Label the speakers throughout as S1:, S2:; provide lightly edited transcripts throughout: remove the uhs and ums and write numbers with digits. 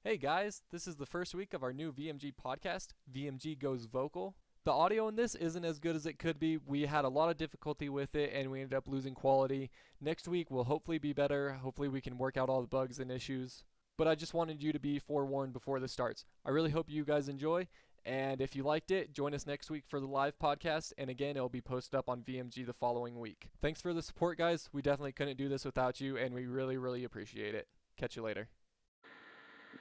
S1: Hey guys, this is the first week of our new VMG podcast, VMG Goes Vocal. The audio in this isn't as good as it could be. We had a lot of difficulty with it and we ended up losing quality. Next week will hopefully be better. Hopefully we can work out all the bugs and issues. But I just wanted you to be forewarned before this starts. I really hope you guys enjoy. And if you liked it, join us next week for the live podcast. And again, it'll be posted up on VMG the following week. Thanks for the support, guys. We definitely couldn't do this without you, and we really, really appreciate it. Catch you later.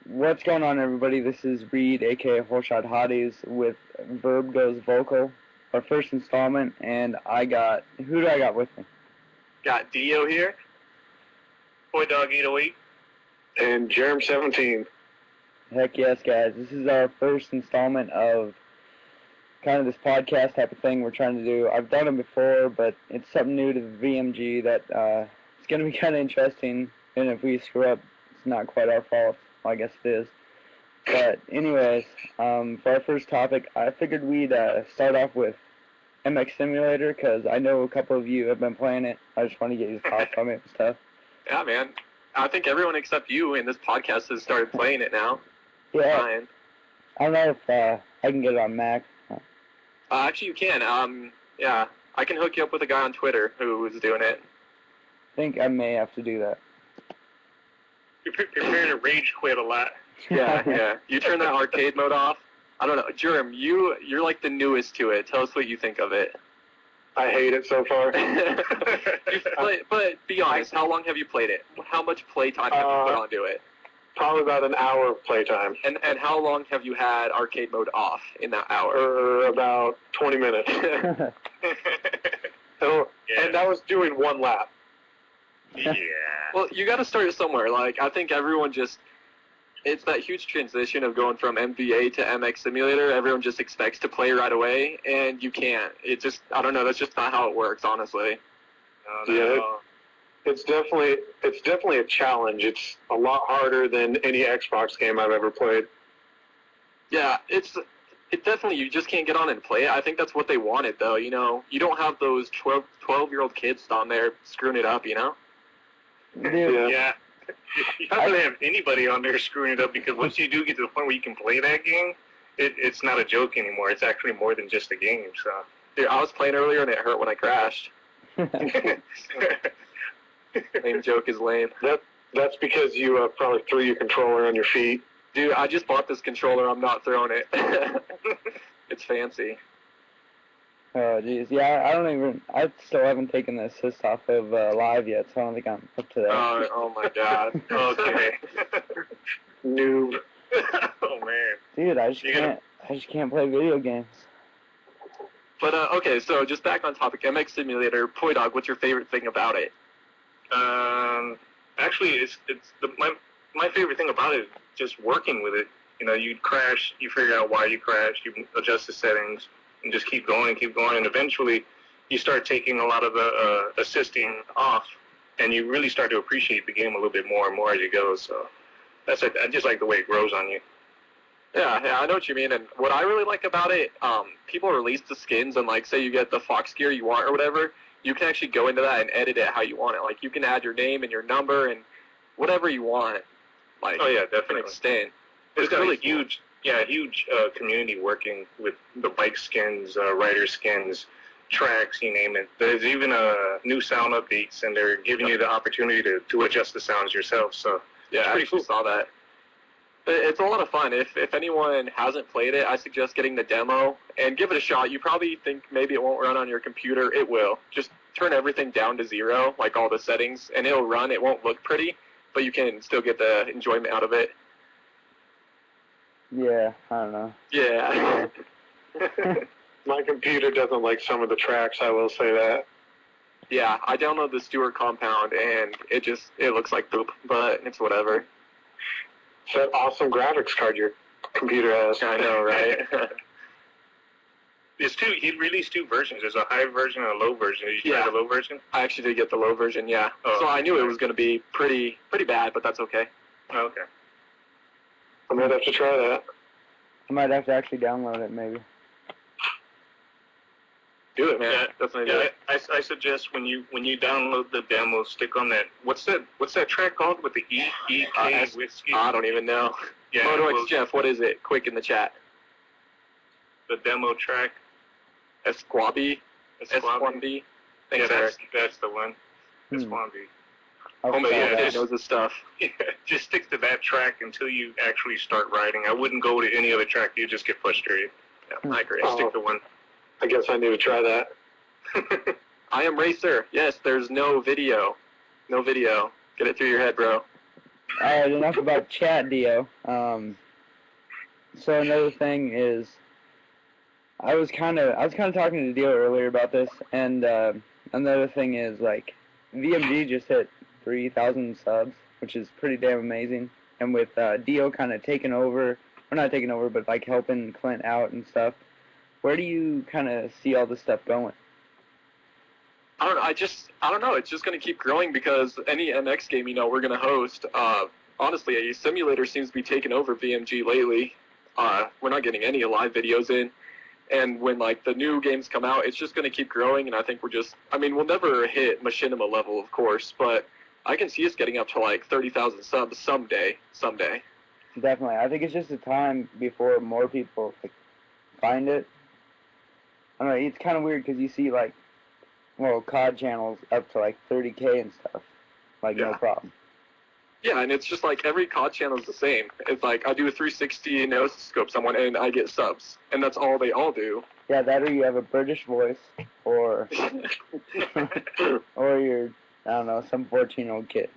S2: What's going on, everybody? This is Reed, aka Whole Shot Hotties, with Verb Goes Vocal, our first installment. And who do I got with me?
S3: Got Dio here, Boy Dog 808, and Jerem 17.
S2: Heck yes, guys. This is our first installment of kind of this podcast type of thing we're trying to do. I've done it before, but it's something new to the VMG that it's going to be kind of interesting. And if we screw up, it's not quite our fault. Well, I guess it is. But anyways, for our first topic, I figured we'd start off with MX Simulator, because I know a couple of you have been playing it. I just want to get your thoughts on it and stuff.
S3: Yeah, man. I think everyone except you in this podcast has started playing it now.
S2: Yeah.
S3: Fine.
S2: I don't know if I can get it on Mac.
S3: Actually, you can. Yeah, I can hook you up with a guy on Twitter who is doing it.
S2: I think I may have to do that.
S3: You're preparing to rage quit a lot. Yeah. You turn that arcade mode off. I don't know. Jerem, you're like the newest to it. Tell us what you think of it. I hate it so far. But be honest, how long have you played it? How much playtime have you put onto it? Probably about an hour of playtime. And how long have you had arcade mode off in that hour? About 20 minutes. And that was doing one lap. Yeah. Well, you got to start somewhere. Like, I think everyone it's that huge transition of going from MVA to MX Simulator. Everyone just expects to play right away, and you can't. I don't know, that's just not how it works, honestly. Yeah, it's definitely a challenge. It's a lot harder than any Xbox game I've ever played. Yeah, it definitely, you just can't get on and play it. I think that's what they wanted, though, you know. You don't have those 12-year-old kids on there screwing it up, you know? Yeah. You don't really have anybody on there screwing it up, because once you do get to the point where you can play that game, it's not a joke anymore. It's actually more than just a game. So, dude, I was playing earlier and it hurt when I crashed. Lame joke is lame. That's because you probably threw your controller on your feet. Dude, I just bought this controller. I'm not throwing it. It's fancy.
S2: Oh, geez. Yeah, I still haven't taken the assist off of Live yet, so I don't think I'm up to that.
S3: Oh my God. Okay. Noob. Oh, man.
S2: Dude, I just can't play video games.
S3: But, okay, so just back on topic, MX Simulator, Poi Dog, what's your favorite thing about it? Actually, my favorite thing about it is just working with it. You know, you crash, you figure out why you crashed, you adjust the settings, and just keep going, and eventually you start taking a lot of the assisting off, and you really start to appreciate the game a little bit more and more as you go. So I just like the way it grows on you. Yeah, I know what you mean. And what I really like about it, people release the skins, and like, say you get the Fox gear you want or whatever, you can actually go into that and edit it how you want it. Like, you can add your name and your number and whatever you want. Like, oh yeah, definitely. Extent. There's really huge community working with the bike skins, rider skins, tracks, you name it. There's even new sound updates, and they're giving you the opportunity to adjust the sounds yourself. So yeah, I actually saw that. It's a lot of fun. If anyone hasn't played it, I suggest getting the demo and give it a shot. You probably think maybe it won't run on your computer. It will. Just turn everything down to 0, like all the settings, and it'll run. It won't look pretty, but you can still get the enjoyment out of it.
S2: Yeah, I don't know.
S3: Yeah. My computer doesn't like some of the tracks, I will say that. Yeah, I downloaded the Stewart Compound, and it looks like poop, but it's whatever. It's that awesome graphics card your computer has. I know, right? He released 2 versions. There's a high version and a low version. Did you try the low version? I actually did get the low version, yeah. Oh, so I knew it was going to be pretty bad, but that's okay. Oh, okay. I might have to try that.
S2: I might have to actually download it, maybe.
S4: Do it, man.
S3: Yeah,
S4: Definitely do it.
S3: I suggest when you download the demo, stick on that. What's that track called with the EK whiskey?
S4: I don't even know.
S3: Yeah,
S4: MotoXJeff, what is it? Quick in the chat.
S3: The demo track.
S4: Esquabi. S1B.
S3: Yeah, that's the one. Esquabi.
S4: Homemade
S3: yeah,
S4: knows his stuff.
S3: Yeah, just stick to that track until you actually start riding. I wouldn't go to any other track. You just get frustrated.
S4: Yeah, I agree.
S3: Stick to one.
S5: I guess I need to try that.
S4: I am Racer. Yes, there's no video. No video. Get it through your head, bro.
S2: Alright, enough about chat, Dio. So another thing is, I was kind of talking to Dio earlier about this, and another thing is, like, VMG just hit 3,000 subs, which is pretty damn amazing. And with Dio kind of taking over, or not taking over, but like helping Clint out and stuff, where do you kind of see all this stuff going?
S4: I don't know. It's just going to keep growing because any MX game, we're going to host. Honestly, a simulator seems to be taking over VMG lately. We're not getting any live videos in. And when, like, the new games come out, it's just going to keep growing. And I think we'll never hit machinima level, of course, but I can see us getting up to, like, 30,000 subs someday.
S2: Definitely. I think it's just a time before more people find it. I don't know. It's kind of weird because you see, like, COD channels up to like 30K and stuff. No problem.
S4: Yeah, and it's just like every COD channel is the same. It's like I do a 360 no scope someone and I get subs, and that's all they all do.
S2: Yeah, that or you have a British voice, or or you're, I don't know, some 14-year-old kid.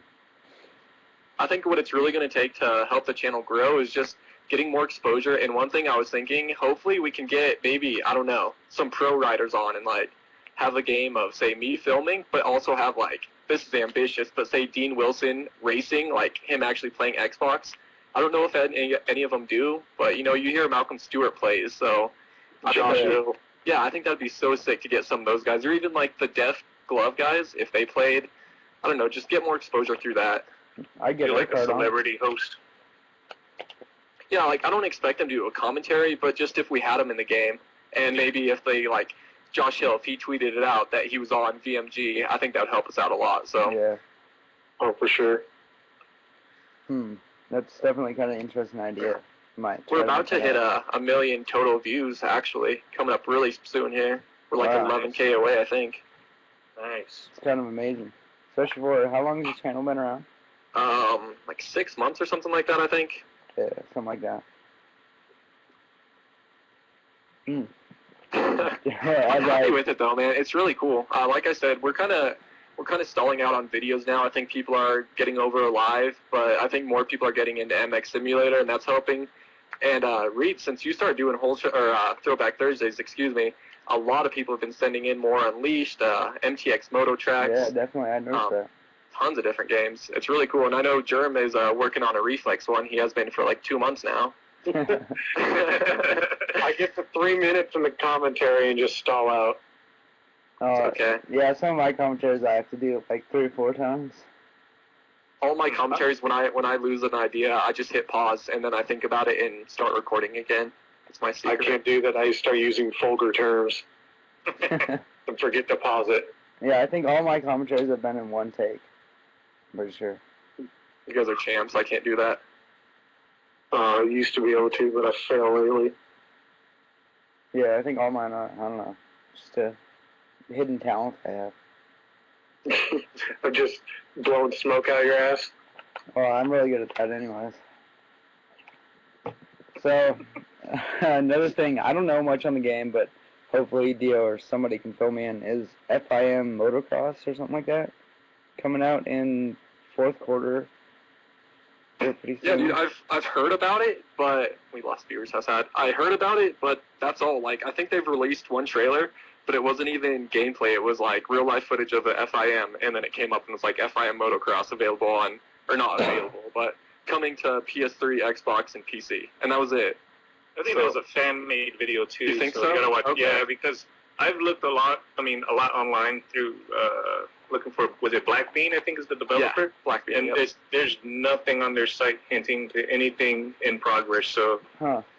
S4: I think what it's really going to take to help the channel grow is just getting more exposure. And one thing I was thinking, hopefully we can get maybe, I don't know, some pro riders on and like have a game of, say, me filming, but also have, like, this is ambitious, but say Dean Wilson racing, like him actually playing Xbox. I don't know if any of them do, but, you hear Malcolm Stewart plays, so I think that'd be so sick to get some of those guys, or even, like, the Deaf Glove guys, if they played. I don't know, just get more exposure through that.
S2: I get
S3: like a celebrity host.
S4: Yeah, like, I don't expect them to do a commentary, but just if we had them in the game, and maybe if they, like, Josh Hill, if he tweeted it out that he was on VMG, I think that would help us out a lot. So.
S2: Yeah.
S5: Oh, for sure.
S2: That's definitely kind of an interesting idea.
S4: We're about to hit a million total views, actually, coming up really soon here. We're like 11K away, I think.
S3: Nice.
S2: It's kind of amazing. Especially for, how long has this channel been around?
S4: Like 6 months or something like that, I think.
S2: Yeah, something like that.
S4: I'm happy with it though, man. It's really cool. Like I said, we're kind of stalling out on videos now. I think people are getting over live, but I think more people are getting into MX Simulator, and that's helping. And Reed, since you started doing Throwback Thursdays, a lot of people have been sending in more Unleashed, MTX Moto tracks.
S2: Yeah, definitely. I noticed that.
S4: Tons of different games. It's really cool. And I know Germ is working on a Reflex one. He has been for like 2 months now.
S5: I get to 3 minutes in the commentary and just stall out.
S4: Okay.
S2: Yeah, some of my commentaries I have to do like 3 or 4 times.
S4: All my commentaries, when I lose an idea, I just hit pause and then I think about it and start recording again. It's my secret.
S5: I can't do that. I start using vulgar terms and forget to pause it.
S2: Yeah, I think all my commentaries have been in one take. I'm pretty sure.
S4: You guys are champs. I can't do that.
S5: I used to be able to, but I fail lately.
S2: Yeah, I think all mine are, I don't know, just a hidden talent I have.
S5: I'm just blowing smoke out your ass.
S2: Well, I'm really good at that anyways. So, another thing, I don't know much on the game, but hopefully Dio or somebody can fill me in, is FIM Motocross or something like that coming out in 4th quarter?
S4: Yeah, dude, I've heard about it, but we lost viewers. How's that? I heard about it, but that's all. Like, I think they've released one trailer, but it wasn't even gameplay. It was like real life footage of the FIM, and then it came up and was like FIM Motocross available on, or not available, but coming to PS3, Xbox, and PC, and that was it.
S3: I think that was a fan-made video too.
S4: You think so?
S3: You gotta watch.
S4: Okay.
S3: Yeah, because I've looked a lot online through looking for, was it Black Bean, I think is the developer?
S4: Yeah, Black Bean,
S3: and there's nothing on their site hinting to anything in progress. So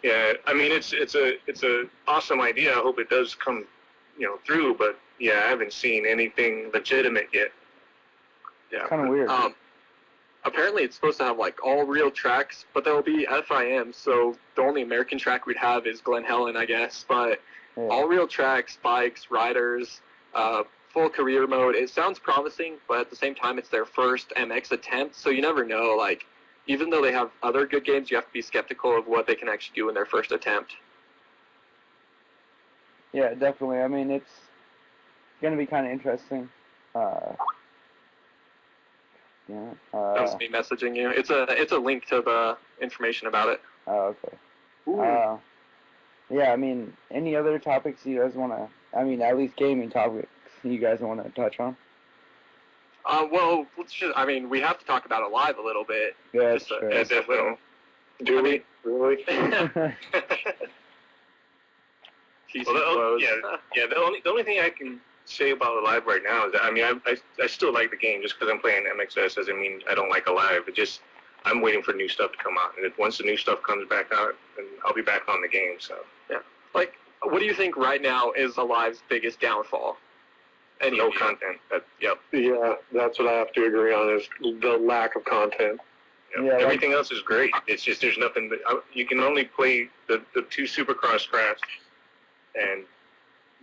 S3: yeah, I mean it's a awesome idea. I hope it does come through, but yeah, I haven't seen anything legitimate yet.
S4: Yeah.
S2: Kind of weird.
S4: Apparently it's supposed to have like all real tracks, but there will be FIM, so the only American track we'd have is Glen Helen, I guess. But all real tracks, bikes, riders, full career mode. It sounds promising, but at the same time, it's their first MX attempt, so you never know. Like, even though they have other good games, you have to be skeptical of what they can actually do in their first attempt.
S2: Yeah, definitely. I mean, it's going to be kind of interesting.
S4: That was me messaging you. It's a link to the information about it.
S2: Oh, okay. Yeah, I mean, any other topics you guys want to, I mean, at least gaming topics you guys want to touch on?
S4: Well, we have to talk about Alive a little bit.
S2: Yeah,
S4: just
S2: sure.
S3: Yeah, definitely.
S5: Do we? Really?
S3: Well, the only thing I can say about Alive right now is that, I mean, I still like the game. Just because I'm playing MXS doesn't mean I don't like Alive. It just, I'm waiting for new stuff to come out. And once the new stuff comes back out, then I'll be back on the game. So
S4: yeah. Like, what do you think right now is Alive's biggest downfall?
S3: No content. Yep.
S5: Yeah, that's what I have to agree on, is the lack of content.
S3: Yep. Yeah, everything else is great. It's just there's nothing. You can only play the two Supercross crafts and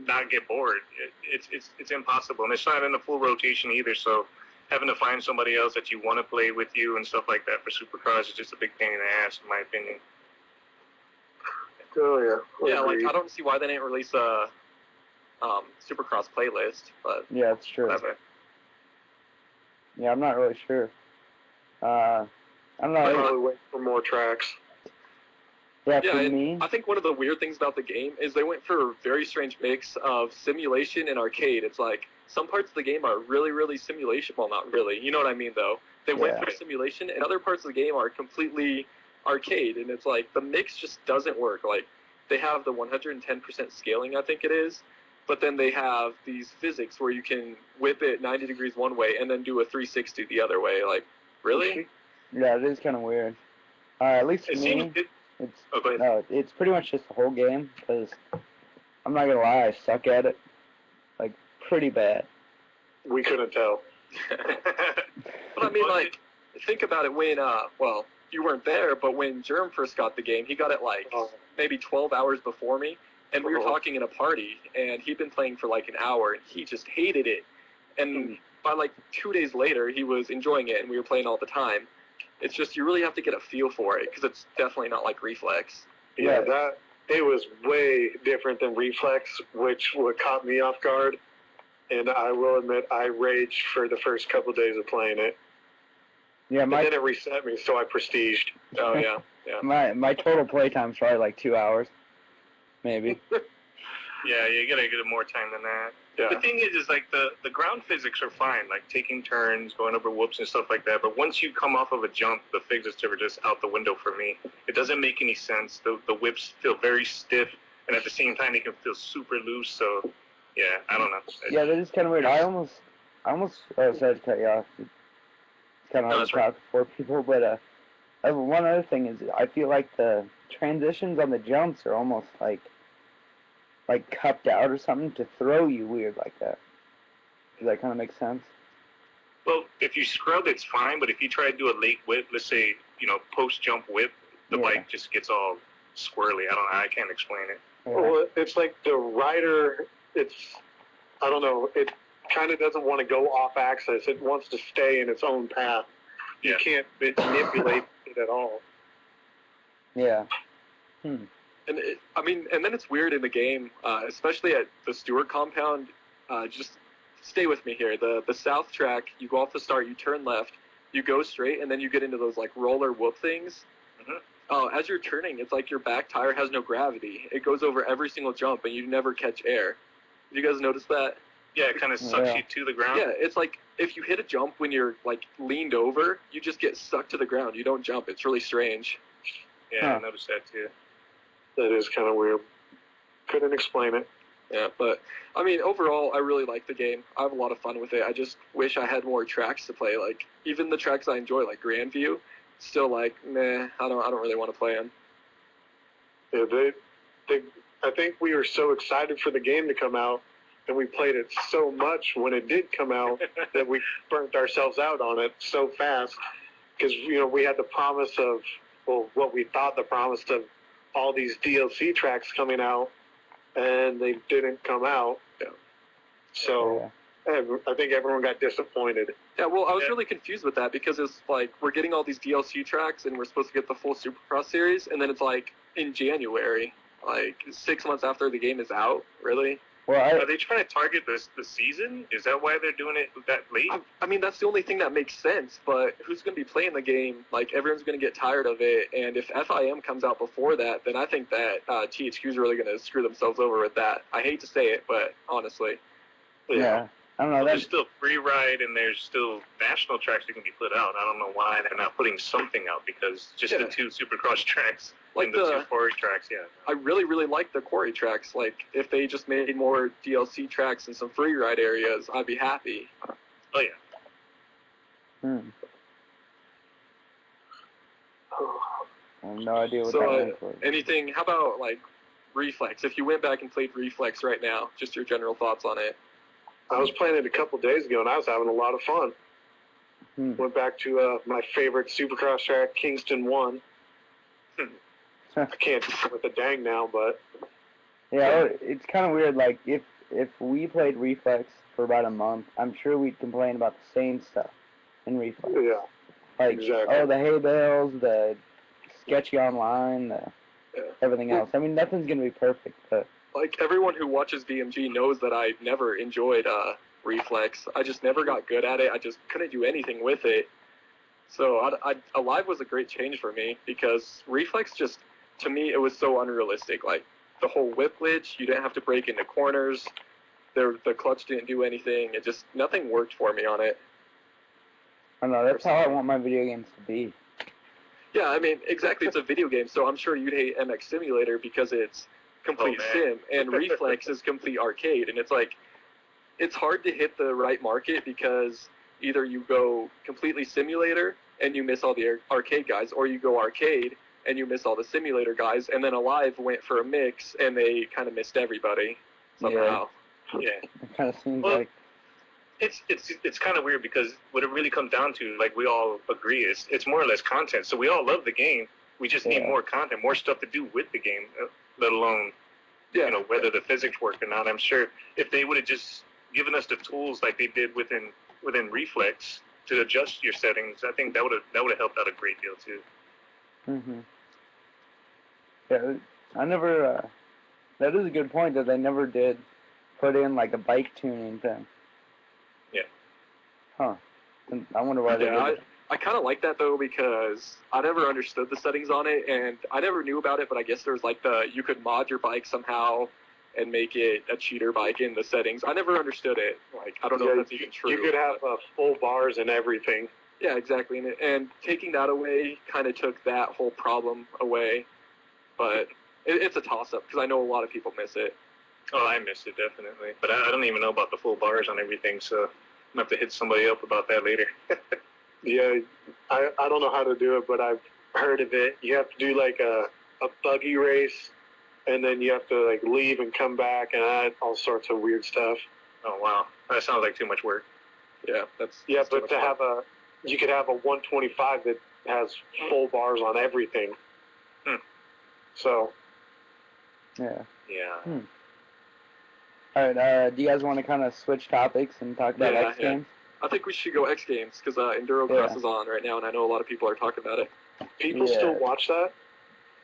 S3: not get bored. It's impossible, and it's not in a full rotation either. So having to find somebody else that you want to play with you and stuff like that for Supercross is just a big pain in the ass, in my opinion.
S5: Oh yeah.
S4: Yeah, like I don't see why they didn't release a Supercross playlist, but
S2: yeah, that's true.
S4: Whatever.
S2: Yeah, I'm not really sure. I don't know.
S5: I'd probably wait for more tracks.
S2: Yeah, for me.
S4: I think one of the weird things about the game is they went for a very strange mix of simulation and arcade. It's like some parts of the game are really, really simulation. Well, not really. You know what I mean, though. They went for simulation, and other parts of the game are completely arcade, and it's like the mix just doesn't work. Like, they have the 110% scaling, I think it is, but then they have these physics where you can whip it 90 degrees one way and then do a 360 the other way. Like, really?
S2: Yeah, it is kind of weird. At least for me, it's pretty much just the whole game, because I'm not going to lie, I suck at it. Like, pretty bad.
S5: We couldn't tell.
S4: But I mean, like, think about it when, well, you weren't there, but when Germ first got the game, he got it like maybe 12 hours before me, and we were talking in a party, and he'd been playing for like an hour, and he just hated it. And by like 2 days later, he was enjoying it, and we were playing all the time. It's just, you really have to get a feel for it, because it's definitely not like Reflex.
S5: Yeah, it was way different than Reflex, which what caught me off guard. And I will admit, I raged for the first couple of days of playing it.
S2: Yeah,
S5: and then it reset me, so I prestiged.
S4: Oh, yeah.
S2: My total play time is probably like 2 hours, maybe.
S3: Yeah, you gotta get more time than that. Yeah. The thing is like the ground physics are fine, like taking turns, going over whoops and stuff like that. But once you come off of a jump, the physics are just out the window for me. It doesn't make any sense. The whips feel very stiff, and at the same time, they can feel super loose. So, yeah, I don't know.
S2: Yeah, that is kind of weird. I almost sorry to cut you off. It's kind of hard to talk for people, but one other thing is I feel like the transitions on the jumps are almost like cupped out or something to throw you weird like that. Does that kind of make sense?
S3: Well, if you scrub, it's fine, but if you try to do a late whip, let's say, post-jump whip, the bike just gets all squirrely. I can't explain it.
S2: Yeah.
S5: Well, it's like the rider, I don't know, it kind of doesn't want to go off axis. It wants to stay in its own path. You can't manipulate it at all.
S2: Yeah.
S4: And and then it's weird in the game, especially at the Stewart compound. Just stay with me here. The south track, you go off the start, you turn left, you go straight, and then you get into those like roller whoop things. As you're turning, it's like your back tire has no gravity. It goes over every single jump, and you never catch air. Did you guys notice that?
S3: Yeah, it kind of sucks you to the ground.
S4: Yeah, it's like if you hit a jump when you're like leaned over, you just get sucked to the ground. You don't jump. It's really strange.
S3: Yeah, I noticed that too.
S5: That is kind of weird. Couldn't explain it.
S4: Yeah, but, overall, I really like the game. I have a lot of fun with it. I just wish I had more tracks to play. Like, even the tracks I enjoy, like Grandview, still like, meh, I don't really want to play them.
S5: Yeah, I think we were so excited for the game to come out, and we played it so much when it did come out that we burnt ourselves out on it so fast because, you know, we had the promise of, well, what we thought the promise of all these DLC tracks coming out, and they didn't come out. So I think everyone got disappointed.
S4: Yeah, well, I was really confused with that because it's like we're getting all these DLC tracks and we're supposed to get the full Supercross series, and then it's like in January, like 6 months after the game is out. Really?
S3: Well, are they trying to target the season? Is that why they're doing it that late?
S4: I mean, that's the only thing that makes sense, but who's going to be playing the game? Like, everyone's going to get tired of it, and if FIM comes out before that, then I think that THQ is really going to screw themselves over with that. I hate to say it, but honestly.
S2: Yeah. I don't know.
S3: Well, there's still free ride and there's still national tracks that can be put out. I don't know why they're not putting something out because just the 2 Supercross tracks
S4: like
S3: and the 2 quarry tracks,
S4: I really, really like the quarry tracks. Like, if they just made more DLC tracks and some free ride areas, I'd be happy.
S3: Oh, yeah.
S2: I have no idea what that means.
S4: Anything, how about, like, Reflex? If you went back and played Reflex right now, just your general thoughts on it.
S5: I was playing it a couple days ago, and I was having a lot of fun. Went back to my favorite Supercross track, Kingston 1. I can't do it with the dang now, but...
S2: Yeah, it's kind of weird. Like, if we played Reflex for about a month, I'm sure we'd complain about the same stuff in Reflex.
S5: Yeah,
S2: like,
S5: exactly.
S2: Oh, the hay bales, the sketchy online, everything else. I mean, nothing's going to be perfect, but...
S4: Like, everyone who watches VMG knows that I never enjoyed Reflex. I just never got good at it. I just couldn't do anything with it. So Alive was a great change for me because Reflex just, to me, it was so unrealistic. Like, the whole whip glitch, you didn't have to break into corners. The clutch didn't do anything. It just, nothing worked for me on it.
S2: I don't know, that's how I want my video games to be.
S4: Yeah, I mean, exactly. It's a video game, so I'm sure you'd hate MX Simulator because it's complete sim, and Reflex is complete arcade, and it's like, it's hard to hit the right market because either you go completely simulator and you miss all the arcade guys, or you go arcade and you miss all the simulator guys, and then Alive went for a mix and they kind of missed everybody somehow.
S3: Yeah.
S2: It kind of seems like...
S3: It's kind of weird because what it really comes down to, like we all agree, is it's more or less content. So we all love the game. We just need more content, more stuff to do with the game, let alone, you know, whether the physics work or not. I'm sure if they would have just given us the tools like they did within Reflex to adjust your settings, I think that would have helped out a great deal too.
S2: Yeah, I never. That is a good point that they never did put in like a bike tuning thing.
S3: Yeah.
S2: Huh. I wonder why they did.
S4: I kind of like that though because I never understood the settings on it, and I never knew about it, but I guess there was like you could mod your bike somehow and make it a cheater bike in the settings. I never understood it. Like, I don't know if that's even true.
S5: You could have full bars and everything.
S4: Yeah, exactly. And taking that away kind of took that whole problem away. But it's a toss-up because I know a lot of people miss it.
S3: Oh, I miss it, definitely. But I don't even know about the full bars on everything, so I'm going to have to hit somebody up about that later.
S5: Yeah, I don't know how to do it, but I've heard of it. You have to do like a buggy race, and then you have to like leave and come back and add all sorts of weird stuff.
S3: Oh, wow. That sounds like too much work.
S4: Yeah, but
S5: to have you could have a 125 that has full bars on everything. So.
S2: Yeah.
S3: Yeah.
S2: All right, do you guys want to kind of switch topics and talk about X Games?
S4: I think we should go X Games because Endurocross is on right now, and I know a lot of people are talking about it.
S5: People still watch that?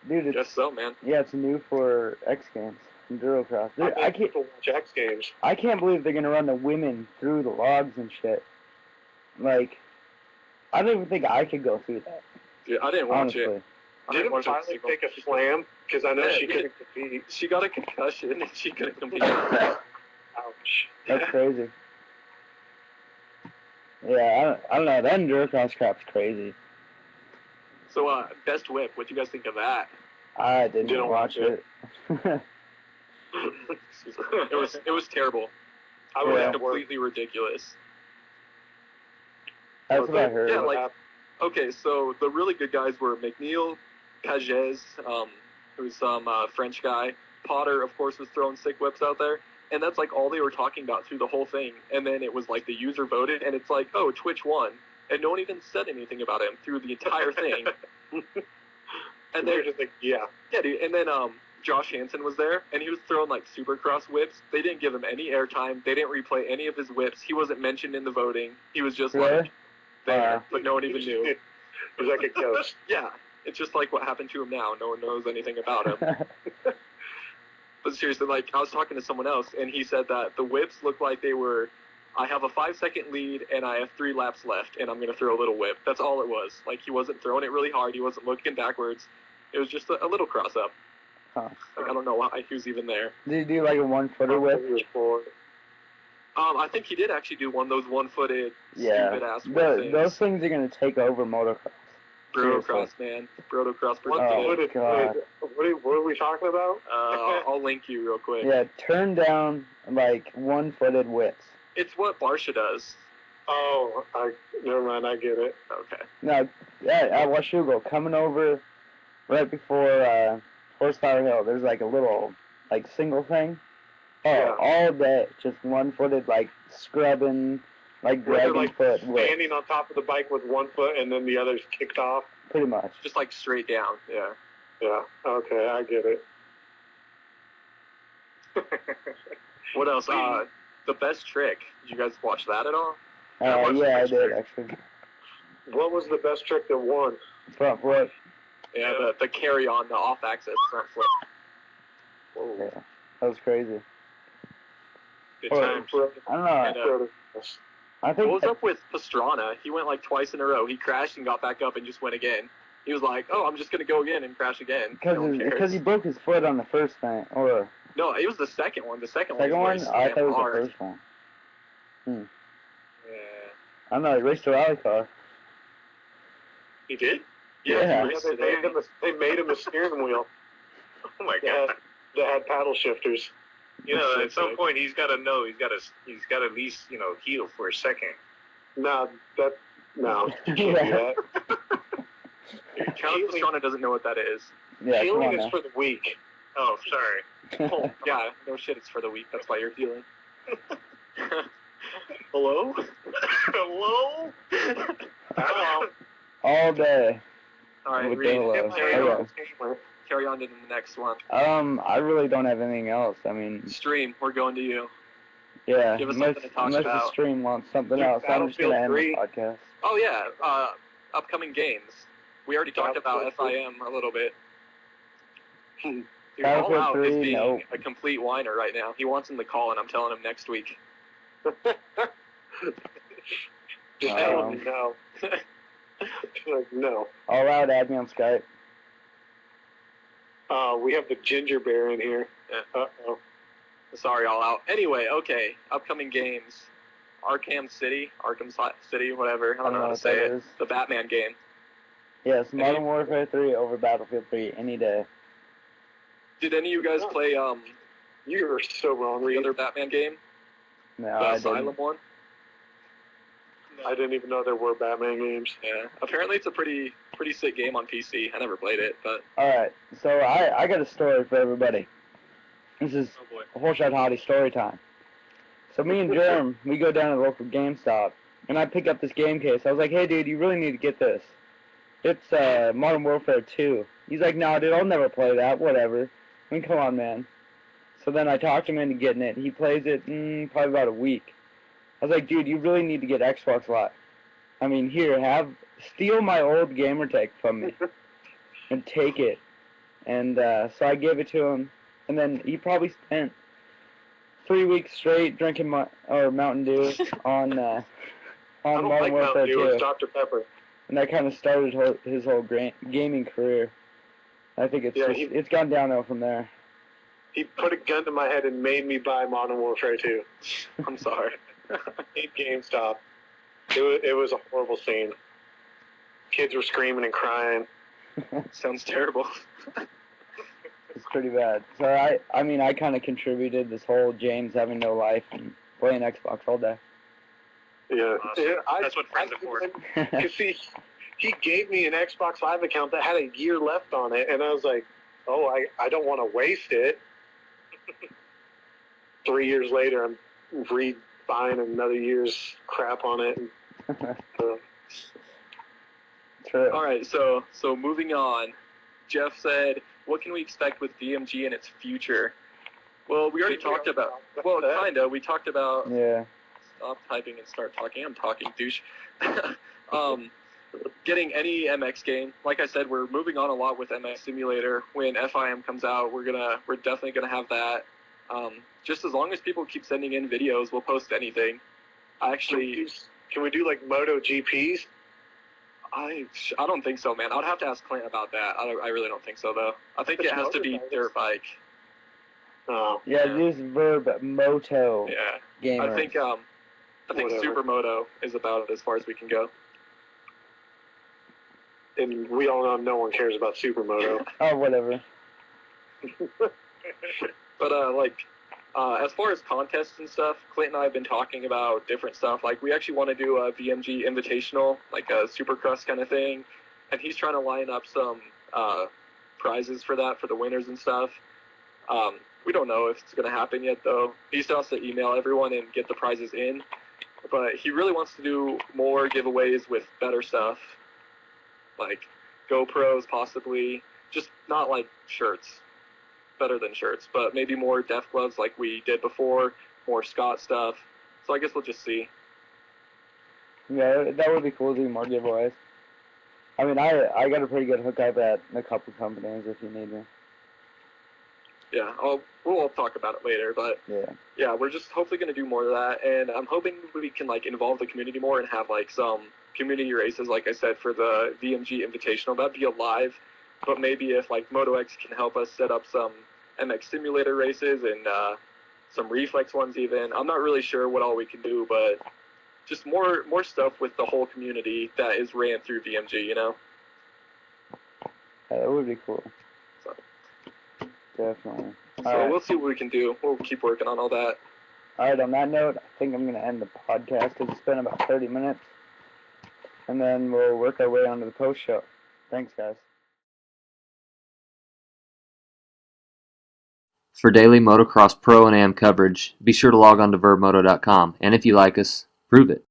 S2: Dude,
S4: guess so, man.
S2: Yeah, it's new for X Games, Endurocross. Dude,
S5: I can't watch X Games.
S2: I can't believe they're gonna run the women through the logs and shit. Like, I don't even think I could go through that.
S4: Yeah, I didn't watch it.
S5: Didn't Violet take a slam? Because I know she couldn't compete.
S4: She got a concussion and she couldn't compete.
S5: Ouch.
S2: That's crazy. Yeah, I don't know. That Endurocross crap's crazy.
S4: So, Best Whip, what'd you guys think of that?
S2: I didn't watch it.
S4: It was terrible. It was completely ridiculous.
S2: That's what I heard.
S4: Yeah, okay, so the really good guys were McNeil, Pages, who's some French guy. Potter, of course, was throwing sick whips out there. And that's like all they were talking about through the whole thing. And then it was like the user voted, and it's like, oh, Twitch won. And no one even said anything about him through the entire thing. And
S5: they're
S4: then,
S5: just like, yeah.
S4: yeah, dude. And then Josh Hansen was there, and he was throwing like Supercross whips. They didn't give him any airtime. They didn't replay any of his whips. He wasn't mentioned in the voting. He was just like there, but no one even knew.
S5: It was like a ghost.
S4: Yeah, it's just like what happened to him now. No one knows anything about him. But seriously, like, I was talking to someone else, and he said that the whips looked like they were, I have a 5-second lead, and I have 3 laps left, and I'm going to throw a little whip. That's all it was. Like, he wasn't throwing it really hard. He wasn't looking backwards. It was just a little cross-up.
S2: Huh.
S4: Like, I don't know why he was even there.
S2: Did you do like a 1-footer whip?
S4: I think he did actually do one of those 1-footed,
S2: Yeah.
S4: stupid-ass whip things.
S2: Those things are going to take over motocross.
S4: Brotocross, man. Brotocross.
S2: Oh, God.
S5: What are we talking about?
S4: I'll link you real quick.
S2: Yeah, turn down like 1-footed whips.
S4: It's what Barsha does.
S5: Oh, never mind. I get it.
S4: Okay.
S2: No, at Washugo, coming over right before Horsepower Hill, there's like a little like single thing. Oh,
S5: Yeah.
S2: all day, just 1-footed, like scrubbing, like
S5: Where they're,
S2: dragon
S5: like,
S2: foot whips.
S5: Standing on top of the bike with one foot and then the other's kicked off.
S2: Pretty much.
S4: Just like straight down. Yeah.
S5: Yeah. Okay, I get it.
S4: What else? The best trick. Did you guys watch that at all?
S2: Yeah, I did actually.
S5: What was the best trick that won?
S2: Front flip.
S4: Yeah, the carry on the off-axis front flip. Whoa.
S2: Yeah, that was crazy.
S3: Good
S2: Or-
S3: times.
S2: I don't know.
S4: And,
S2: I think
S4: what was up with Pastrana? He went like twice in a row. He crashed and got back up and just went again. He was like, oh, I'm just going to go again and crash again. No one cares.
S2: because he broke his foot on the first thing, or
S4: No, it was the second one. The second
S2: second
S4: one.
S2: one. I thought it was
S4: hard.
S2: the first one.
S3: Yeah.
S2: I don't know. He raced a rally car.
S3: He did?
S2: Yeah.
S3: he raced
S5: They
S3: today.
S5: made him a steering wheel
S3: Oh my
S5: that
S3: god.
S5: had paddle shifters.
S3: You know, at some point he's got to know. He's got to at least heal for a second.
S5: No, you can't do
S2: Yeah.
S5: that.
S4: Count Pastrana doesn't know what that is.
S2: Yeah, come
S5: Healing
S2: on
S5: is
S2: now.
S5: for the weak.
S3: Oh, sorry.
S4: Oh, yeah, no shit, it's for the weak. That's why you're healing. Hello?
S3: Hello?
S5: Hello.
S2: All day.
S4: All right,
S2: With
S4: Reed,
S2: Dolo.
S4: carry on to the next one.
S2: I really don't have anything else. I mean,
S4: Stream, we're going to you.
S2: yeah.
S4: Give us
S2: unless
S4: something to talk
S2: unless
S4: about.
S2: the stream wants something
S5: Dude,
S2: else, I'm just gonna end the
S5: Battlefield
S2: podcast.
S4: Oh, yeah, upcoming games. We already talked about
S5: Battlefield
S4: FIM a little bit. Dude,
S2: Battlefield
S4: All Out
S2: 3,
S4: is being
S2: no.
S4: a complete whiner right now. He wants him to call, and I'm telling him next week.
S5: Just tell him no. Like, no.
S2: All out, add me on Skype.
S5: We have the ginger bear in here. Uh-oh.
S4: Sorry, All Out. Anyway, okay, upcoming games. Arkham City, whatever. I don't know how to
S2: what
S4: say
S2: that
S4: it.
S2: is.
S4: The Batman game.
S2: Yes, Modern Warfare 3 over Battlefield 3 any day.
S4: Did any of you guys play
S5: You're so wrong,
S4: the
S5: Reed.
S4: other Batman game?
S2: No,
S4: The
S2: I
S4: Asylum
S2: didn't.
S4: one?
S5: I didn't even know there were Batman games.
S4: Yeah. Apparently it's a pretty sick game on PC. I never played it, but
S2: Alright, so I got a story for everybody. This is
S3: Oh boy.
S2: a Whole Shot Hottie story time. So me and Jerm, we go down to the local GameStop, and I pick up this game case. I was like, hey dude, you really need to get this. It's Modern Warfare 2. He's like, nah dude, I'll never play that, whatever. I mean, come on man. So then I talked him into getting it. He plays it probably about a week. I was like, dude, you really need to get Xbox Live. I mean, here, steal my old gamertag from me and take it. And so I gave it to him, and then he probably spent 3 weeks straight drinking Mountain Dew on
S5: I don't
S2: Modern
S5: like
S2: Warfare
S5: Mountain Dew.
S2: 2,
S5: It's Dr. Pepper.
S2: and that kind of started his whole gaming career. I think it's gone downhill from there.
S5: He put a gun to my head and made me buy Modern Warfare 2.
S4: I'm sorry.
S5: At GameStop. It was a horrible scene. Kids were screaming and crying.
S4: Sounds terrible.
S2: It's pretty bad. So I kind of contributed this whole James having no life and playing Xbox all day.
S5: Yeah,
S3: Awesome. That's what friends are for.
S5: Because he gave me an Xbox Live account that had a year left on it, and I was like, oh, I don't want to waste it. 3 years later, I'm buying another year's crap on it.
S2: True.
S4: All right, so moving on. Jeff said, what can we expect with VMG in its future? Well, we already talked about, well, kind of. We talked about,
S2: Yeah.
S4: stop typing and start talking. I'm talking, douche. Getting any MX game. Like I said, we're moving on a lot with MX Simulator. When FIM comes out, we're definitely gonna have that. Just as long as people keep sending in videos, we'll post anything.
S5: Can we do like MotoGPs?
S4: I don't think so, man. I'd have to ask Clint about that. I really don't think so, though. I think it has to be dirt bike.
S5: Oh.
S2: Yeah, use VurbMotogamers.
S4: Yeah. I think
S5: Whatever.
S4: Supermoto is about as far as we can go.
S5: And we all know no one cares about Supermoto.
S2: Oh, whatever.
S4: But as far as contests and stuff, Clint and I have been talking about different stuff. Like, we actually want to do a VMG Invitational, like a Supercross kind of thing. And he's trying to line up some prizes for that, for the winners and stuff. We don't know if it's going to happen yet, though. He still has to email everyone and get the prizes in. But he really wants to do more giveaways with better stuff, like GoPros possibly, just not like shirts. Better than shirts, but maybe more deaf gloves like we did before, more Scott stuff. So I guess we'll just see.
S2: Yeah, that would be cool to do more giveaways. I mean, I got a pretty good hookup at a couple companies if you need me.
S4: Yeah, we'll talk about it later, but yeah, we're just hopefully going to do more of that, and I'm hoping we can like involve the community more and have like some community races, like I said, for the VMG Invitational. That'd be a live, but maybe if like MotoX can help us set up some MX Simulator races and some Reflex ones even. I'm not really sure what all we can do, but just more stuff with the whole community that is ran through VMG, you know?
S2: That would be cool.
S4: So,
S2: Definitely.
S4: We'll see what we can do. We'll keep working on all that.
S2: All right, on that note, I think I'm going to end the podcast because it's been about 30 minutes. And then we'll work our way onto the post show. Thanks, guys.
S6: For daily motocross pro and am coverage, be sure to log on to vurbmoto.com, and if you like us, prove it.